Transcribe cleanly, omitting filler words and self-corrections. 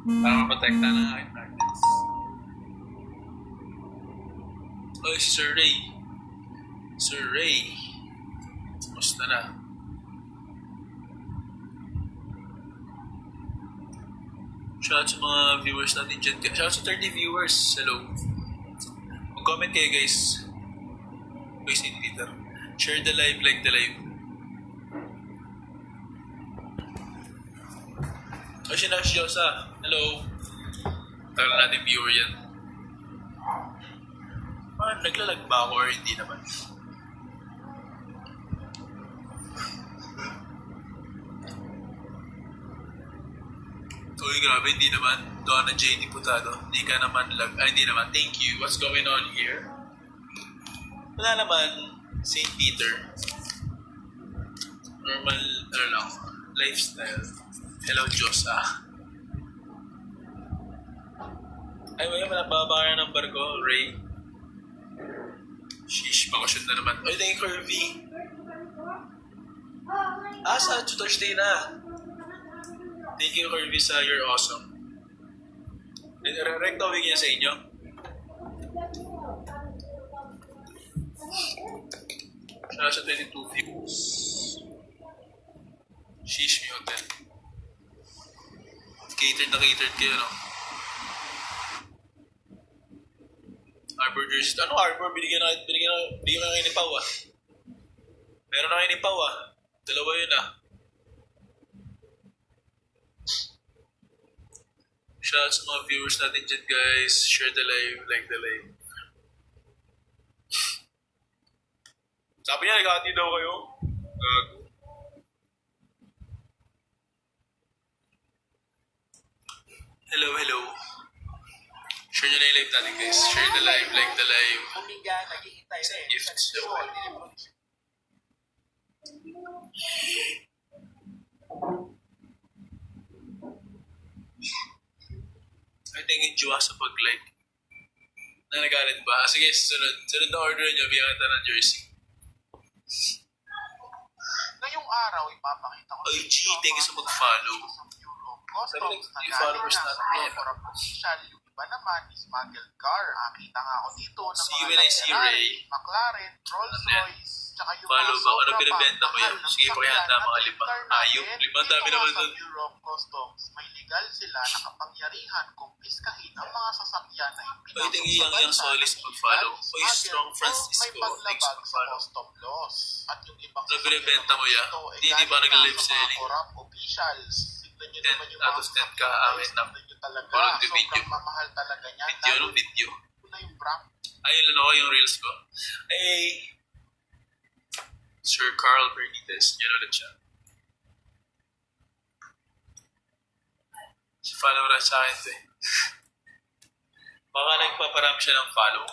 Para maprotekta ng aking targets. Oy, Sir Ray. Sir Ray. Kumusta na? Shout out sa mga viewers natin dyan. Shout out sa 30 viewers. Hello. Mag-comment kayo guys. Voice in Twitter. Share the live, like the live. O si Nash Josa. Hello. Tagal natin viewer yan. Naglalag ba ako or hindi naman? Uy, grabe, hindi naman. Donna JD Putado. Hindi ka naman lag. Ay, hindi naman. Thank you. What's going on here? Wala naman. St. Peter. Normal, ano lang, lifestyle. Hello, Diyos, Ay, wala bababa ka ng barko, Ray. Sheesh, bakasyon na naman. Oy, thank you, Kirby. Sa Thursday na. Thank you, Kirby, sa you're awesome. Rekta week yan sa inyo. Siya sa 22 views. Sheesh, may hotel. Catered na catered kayo, no? Arbor Jersey. Ano Arbor? Binigyan na kayo ni Pau, Meron na kayo ni Pau, Dalawa yun, Shout out sa mga viewers natin dyan, guys. Share the live, like the live. Sabi niya, nag-ati daw kayo. Gago. Hello, hello. Share nyo na yung live natin, guys. Share the live, like the live. Send gifts. I think yung juwa sa pag-like. Na nagalit ba? Sige, sunod na order nyo. Biyang ata ng jersey. Ngayong araw, ipapakita ko Oy, G, thank you sa mag-follow. Customs na galing na sa Alcora Official. Yung iba naman is smuggled car. Nakita nga ako dito ng See you mga when I see Ray. McLaren, Rolls-Royce, tsaka yung Follow mga ba? Ano sobra binibenta mo yan? pang Sige, mahal pakihanda ng mga sasakyan lima. at Ayun, natin, limang dito dami nga naman sa dun. Bureau of Customs, may legal sila na kapangyarihan kung piskahin ang mga sasakyan na Oy, thank you yung solis mag-follow. Oy, Strong Francisco. may Thanks paglabag sa mag-follow. custom laws. At yung ibang Ano binibenta mo yan? Hindi ba nag-live selling? corrupt officials. Tignan nyo 10 naman yung out mga of 10 ka amin na. tignan nyo talaga. Parang yung video. Sobrang mamahal talaga niya. Video, anong video? Na yung brand. Ayun lang ako yung reels ko. Hey! Sir Carl Benitez. Yun ulit siya. Follow na sa akin to Baka nagpaparami siya ng follow.